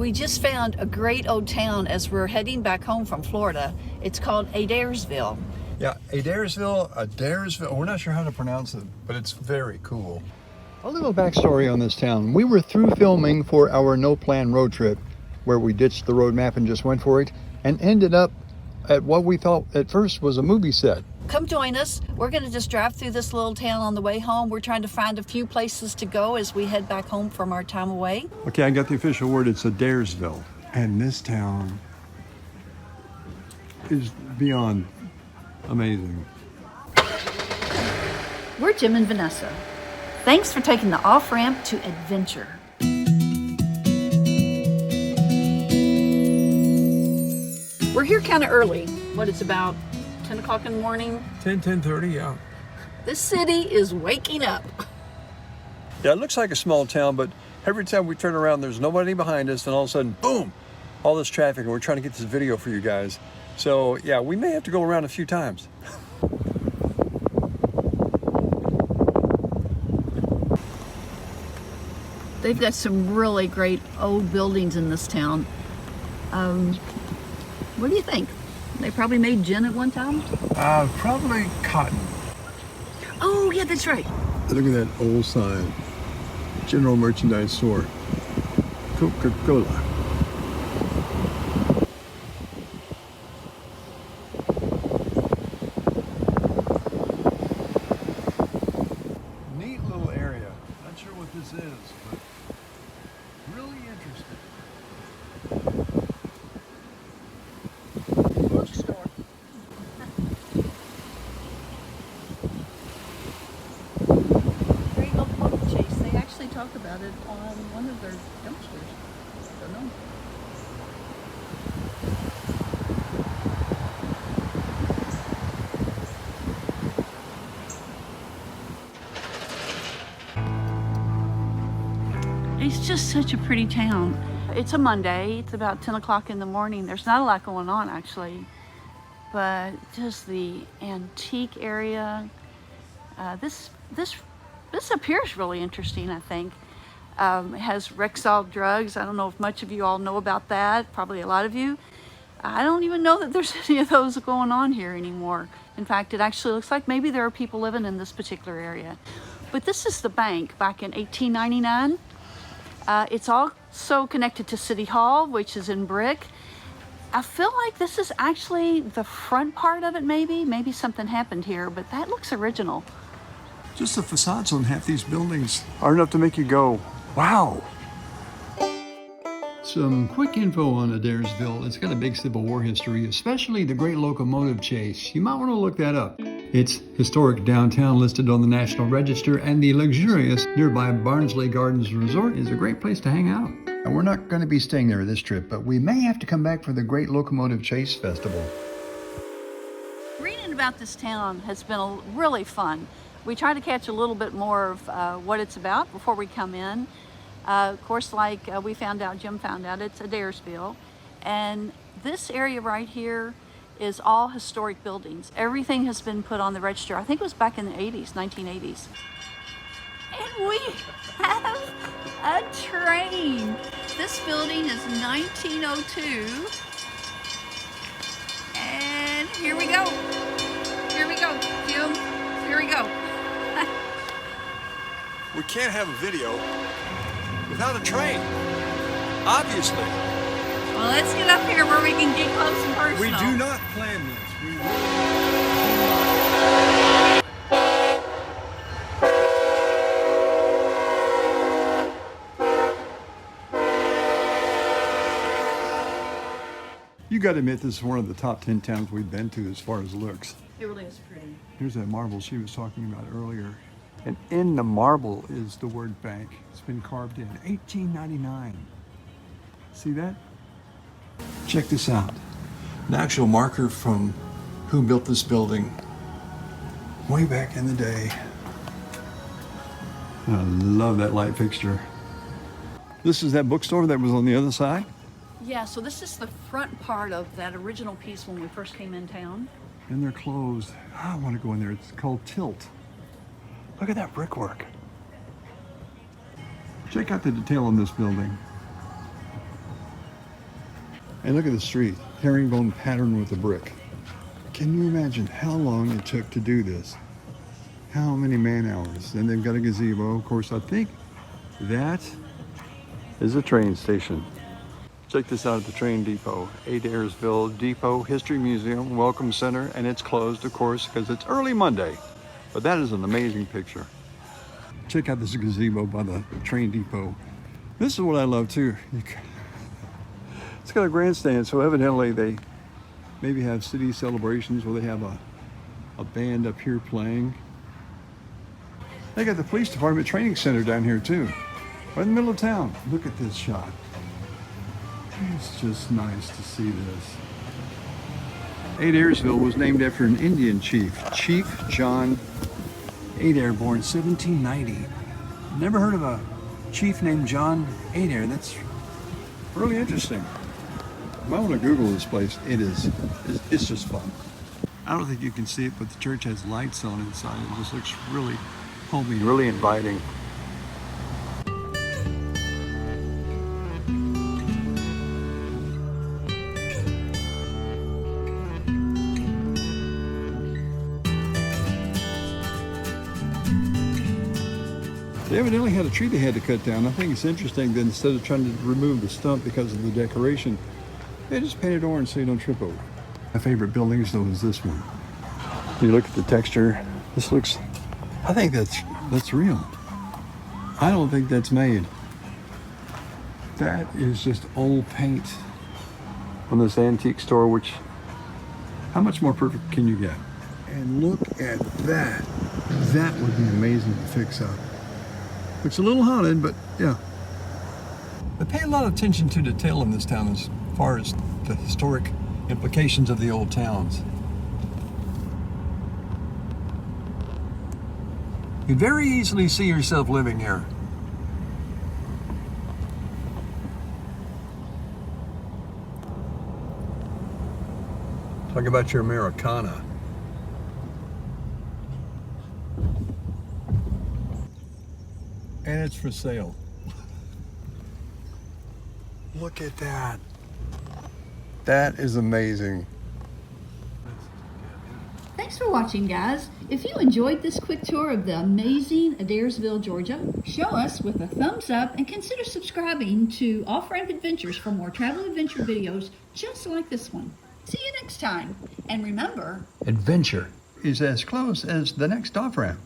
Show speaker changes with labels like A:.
A: We just found a great old town as we're heading back home from Florida. It's called Adairsville.
B: Yeah, Adairsville. We're not sure how to pronounce it, but it's very cool. A little backstory on this town. We were through filming for our no-plan road trip, where we ditched the road map and just went for it, and ended up at what we thought at first was a movie set.
A: Come join us. We're going to just drive through this little town on the way home. We're trying to find a few places to go as we head back home from our time away.
B: Okay, I got the official word. It's Adairsville. And this town is beyond amazing.
A: We're Jim and Vanessa. Thanks for taking the off-ramp to adventure. We're here kind of early. What, it's about 10 o'clock in the morning?
B: 10:30, yeah.
A: This city is waking up.
B: Yeah, it looks like a small town, but every time we turn around, there's nobody behind us, and all of a sudden, boom, all this traffic, and we're trying to get this video for you guys. So, yeah, we may have to go around a few times.
A: They've got some really great old buildings in this town. What do you think? They probably made gin at one time?
B: Probably cotton.
A: Oh, yeah, that's right.
B: Look at that old sign. General merchandise store. Coca-Cola. Neat little area. Not sure what this is, but really interesting.
A: Bookstore. Great Locomotive Chase. They actually talk about it on one of their dumpsters. Don't know. It's just such a pretty town. It's a Monday. It's about 10 o'clock in the morning. There's not a lot going on, actually, but just the antique area. This appears really interesting, I think. It has Rexall drugs. I don't know if much of you all know about that. Probably a lot of you. I don't even know that there's any of those going on here anymore. In fact, it actually looks like maybe there are people living in this particular area. But this is the bank back in 1899. It's also connected to City Hall, which is in brick. I feel like this is actually the front part of it, maybe. Maybe something happened here, but that looks original.
B: Just the facades on half these buildings are enough to make you go, wow. Some quick info on Adairsville. It's got a big Civil War history, especially the Great Locomotive Chase. You might want to look that up. It's historic downtown, listed on the National Register, and the luxurious nearby Barnsley Gardens Resort is a great place to hang out. And we're not going to be staying there this trip, but we may have to come back for the Great Locomotive Chase Festival.
A: Reading about this town has been really fun. We try to catch a little bit more of what it's about before we come in. Of course, like Jim found out, it's Adairsville. And this area right here is all historic buildings. Everything has been put on the register. I think it was back in the 80s, 1980s. And we have a train. This building is 1902. And here we go. Here we go, Jim. Here we go.
B: We can't have a video without a train, obviously.
A: Well, let's get up here where we can get close and personal.
B: We do not plan this. You got to admit, this is one of the top 10 towns we've been to as far as looks.
A: It really is pretty.
B: Here's that marble she was talking about earlier. And in the marble is the word bank. It's been carved in 1899. See that? Check this out. An actual marker from who built this building way back in the day. I love that light fixture. This is that bookstore that was on the other side?
A: Yeah, so this is the front part of that original piece when we first came in town.
B: And they're closed. I want to go in there. It's called Tilt. Look at that brickwork. Check out the detail on this building. And look at the street, herringbone pattern with a brick. Can you imagine how long it took to do this? How many man hours? Then they've got a gazebo. Of course, I think that is a train station. Check this out at the train depot. Adairsville Depot History Museum Welcome Center, and it's closed, of course, because it's early Monday. But that is an amazing picture. Check out this gazebo by the train depot. This is what I love too. It's got a grandstand, so evidently they maybe have city celebrations where they have a band up here playing. They got the police department training center down here too, right in the middle of town. Look at this shot. It's just nice to see this. Adairsville was named after an Indian chief, Chief John Adair, born 1790. Never heard of a chief named John Adair. That's really interesting. You might want to Google this place. It's just fun. I don't think you can see it, but the church has lights on inside. It just looks really homey, really inviting. They evidently had a tree they had to cut down. I think it's interesting that instead of trying to remove the stump because of the decoration, they just painted orange so you don't trip over. My favorite buildings though is this one. You look at the texture, this looks, I think that's real. I don't think that's made. That is just old paint from this antique store, which, how much more perfect can you get? And look at that. That would be amazing to fix up. Looks a little haunted, but yeah. They pay a lot of attention to detail in this town as far as the historic implications of the old towns. You'd very easily see yourself living here. Talk about your Americana. And it's for sale. Look at that. That is amazing.
A: Thanks for watching, guys. If you enjoyed this quick tour of the amazing Adairsville, Georgia, show us with a thumbs up and consider subscribing to Off-Ramp Adventures for more travel adventure videos just like this one. See you next time. And remember,
B: Adventure is as close as the next off-ramp.